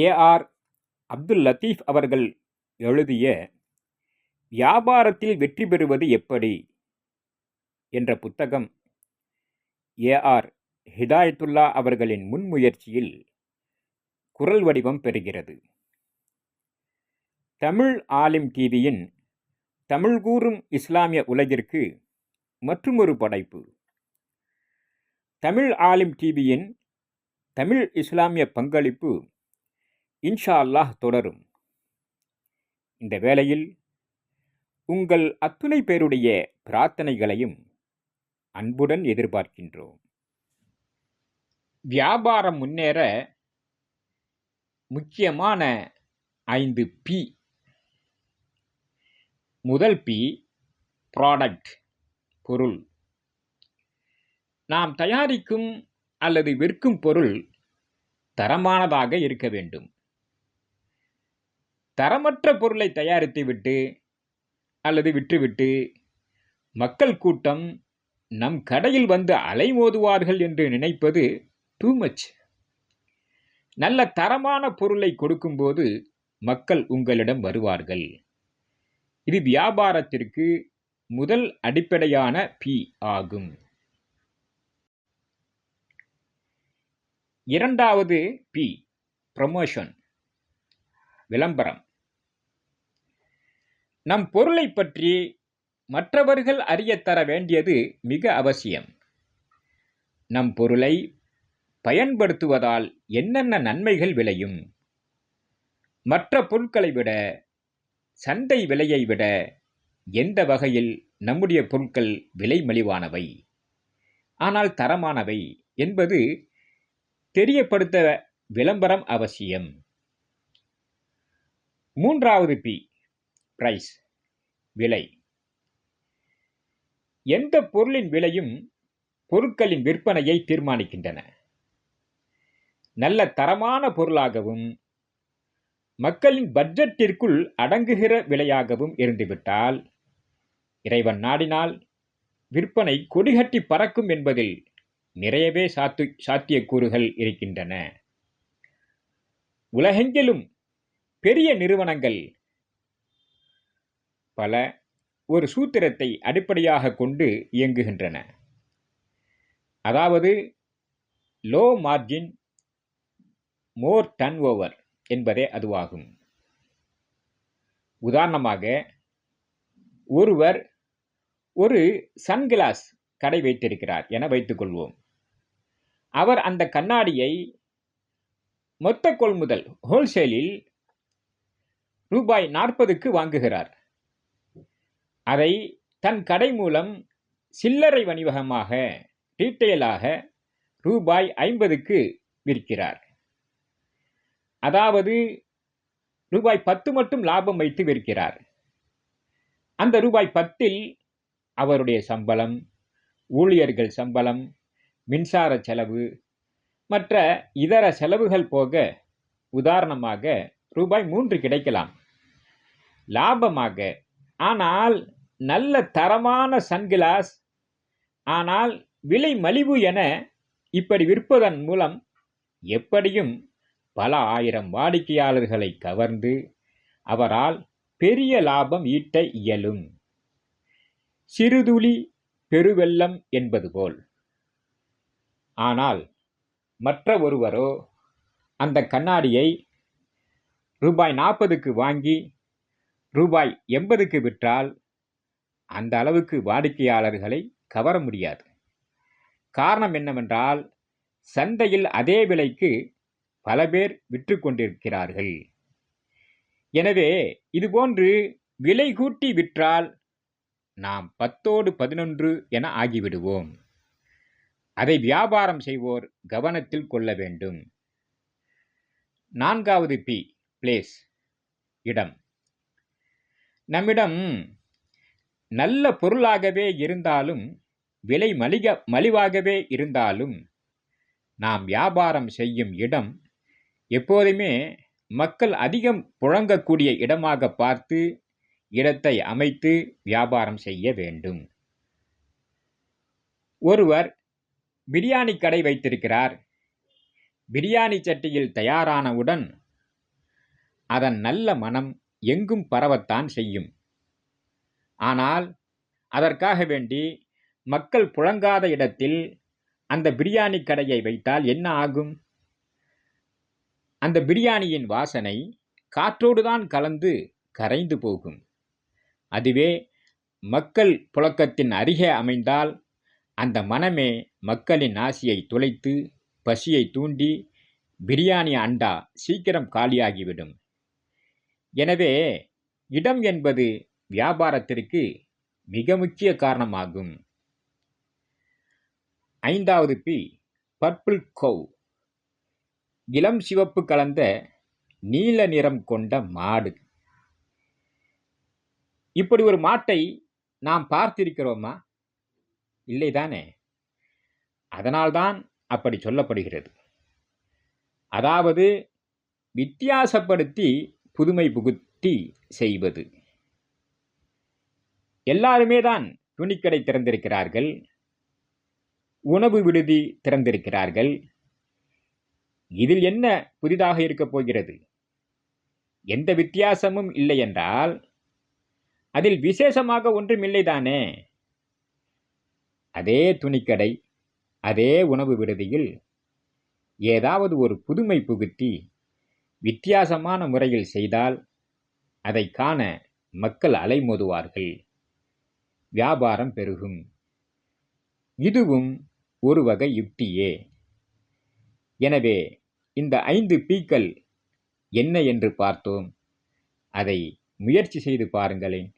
A.R.. Abdul Latif அவர்கள் எழுதிய வியாபாரத்தில் வெற்றி பெறுவது எப்படி என்ற புத்தகம் ஏ.ஆர். ஹிதாயத்துல்லா அவர்களின் முன்முயற்சியில் குரல் வடிவம் பெறுகிறது. தமிழ் ஆலிம் டிவியின் தமிழ் கூறும் இஸ்லாமிய உலகிற்கு மற்றுமொரு படைப்பு. தமிழ் ஆலிம் டிவியின் தமிழ் இஸ்லாமிய பங்களிப்பு இன்ஷா அல்லாஹ் தொடரும். இந்த வேளையில் உங்கள் அத்துணை பேருடைய பிரார்த்தனைகளையும் அன்புடன் எதிர்பார்க்கின்றோம். வியாபாரம் முன்னேற முக்கியமான 5 பி. முதல் பி ப்ராடக்ட், பொருள். நாம் தயாரிக்கும் அல்லது விற்கும் பொருள் தரமானதாக இருக்க வேண்டும். தரமற்ற பொருளை தயாரித்துவிட்டு அல்லது விற்றுவிட்டு மக்கள் கூட்டம் நம் கடையில் வந்து அலைமோதுவார்கள் என்று நினைப்பது டூ மச். நல்ல தரமான பொருளை கொடுக்கும்போது மக்கள் உங்களிடம் வருவார்கள். இது வியாபாரத்திற்கு முதல் அடிப்படையான பி ஆகும். இரண்டாவது பி ப்ரமோஷன், விளம்பரம். நம் பொருளை பற்றி மற்றவர்கள் அறியத்தர வேண்டியது மிக அவசியம். நம் பொருளை பயன்படுத்துவதால் என்னென்ன நன்மைகள் விளையும், மற்ற பொருட்களை விட, சந்தை விலையை விட எந்த வகையில் நம்முடைய பொருட்கள் விலை மலிவானவை ஆனால் தரமானவை என்பது தெரியப்படுத்த விளம்பரம் அவசியம். மூன்றாவது பி பிரைஸ், விலை. எந்த பொருளின் விலையும் பொருட்களின் விற்பனையை தீர்மானிக்கின்றன. நல்ல தரமான பொருளாகவும் மக்களின் பட்ஜெட்டிற்குள் அடங்குகிற விலையாகவும் இருந்துவிட்டால் இறைவன் நாடினால் விற்பனை கொடிகட்டி பறக்கும் என்பதில் நிறையவே சாத்தியக்கூறுகள் இருக்கின்றன. உலகெங்கிலும் பெரிய நிறுவனங்கள் பல ஒரு சூத்திரத்தை அடிப்படையாக கொண்டு இயங்குகின்றன. அதாவது லோ மார்ஜின் மோர் டர்ன் ஓவர் என்பதே அதுவாகும். உதாரணமாக, ஒருவர் ஒரு சன்கிளாஸ் கடை வைத்திருக்கிறார் என வைத்துக்கொள்வோம். அவர் அந்த கண்ணாடியை மொத்த கொள்முதல் ஹோல்சேலில் ரூபாய் 40க்கு வாங்குகிறார். அதை தன் கடை மூலம் சில்லறை வணிகமாக ரீட்டெயிலாக ரூபாய் 50க்கு விற்கிறார். அதாவது ரூபாய் 10 மட்டும் லாபம் வைத்து விற்கிறார். அந்த ரூபாய் 10இல் அவருடைய சம்பளம், ஊழியர்கள் சம்பளம், மின்சார செலவு, மற்ற இதர செலவுகள் போக உதாரணமாக ரூபாய் 3 கிடைக்கலாம் லாபமாக. ஆனால் நல்ல தரமான சன்கிளாஸ், ஆனால் விலை மலிவு என இப்படி விற்பதன் மூலம் எப்படியும் பல ஆயிரம் வாடிக்கையாளர்களை கவர்ந்து அவரால் பெரிய லாபம் ஈட்ட இயலும். சிறுதுளி பெருவெள்ளம் என்பது போல். ஆனால் மற்ற ஒருவரோ அந்த கண்ணாடியை ரூபாய் 40க்கு வாங்கி ரூபாய் 80க்கு விற்றால் அந்த அளவுக்கு வாடிக்கையாளர்களை கவர முடியாது. காரணம் என்னவென்றால், சந்தையில் அதே விலைக்கு பல பேர் விற்று கொண்டிருக்கிறார்கள். எனவே இதுபோன்று விலை கூட்டி விற்றால் நாம் 10ஓடு 11 என ஆகிவிடுவோம். அதை வியாபாரம் செய்வோர் கவனத்தில் கொள்ள வேண்டும். நான்காவது பி பிளேஸ், இடம். நம்மிடம் நல்ல பொருளாகவே இருந்தாலும் விலை மலிவாகவே இருந்தாலும் நாம் வியாபாரம் செய்யும் இடம் எப்போதுமே மக்கள் அதிகம் புழங்கக்கூடிய இடமாக பார்த்து இடத்தை அமைத்து வியாபாரம் செய்ய வேண்டும். ஒருவர் பிரியாணி கடை வைத்திருக்கிறார். பிரியாணி சட்டியில் தயாரானவுடன் அதன் நல்ல மனம் எங்கும் பரவத்தான் செய்யும். ஆனால் அதற்காக வேண்டி மக்கள் புழங்காத இடத்தில் அந்த பிரியாணி கடையை வைத்தால் என்ன ஆகும்? அந்த பிரியாணியின் வாசனை காற்றோடுதான் கலந்து கரைந்து போகும். அதுவே மக்கள் புழக்கத்தின் அருகே அமைந்தால் அந்த மனமே மக்களின் ஆசையை துளைத்து பசியை தூண்டி பிரியாணி அண்டா சீக்கிரம் காலியாகிவிடும். எனவே இடம் என்பது வியாபாரத்திற்கு மிக முக்கிய காரணமாகும். 5வது பி, பர்பிள் கவ், இளம் சிவப்பு கலந்த நீல நிறம் கொண்ட மாடு. இப்படி ஒரு மாட்டை நாம் பார்த்திருக்கிறோமா? இல்லைதானே? அதனால்தான் அப்படி சொல்லப்படுகிறது. அதாவது வித்தியாசப்படுத்தி புதுமை புகுத்தி செய்வது. எல்லாருமே தான் துணிக்கடை திறந்திருக்கிறார்கள், உணவு விடுதி திறந்திருக்கிறார்கள். இதில் என்ன புதிதாக இருக்கப் போகிறது? எந்த வித்தியாசமும் இல்லை என்றால் அதில் விசேஷமாக ஒன்றும் இல்லைதானே? அதே துணிக்கடை, அதே உணவு விடுதியில் ஏதாவது ஒரு புதுமை புகுத்தி வித்தியாசமான முறையில் செய்தால் அதை காண மக்கள் அலைமோதுவார்கள், வியாபாரம் பெருகும். இதுவும் ஒரு வகை யுக்தியே. எனவே இந்த 5 பீக்கள் என்ன என்று பார்த்தோம். அதை முயற்சி செய்து பாருங்களேன்.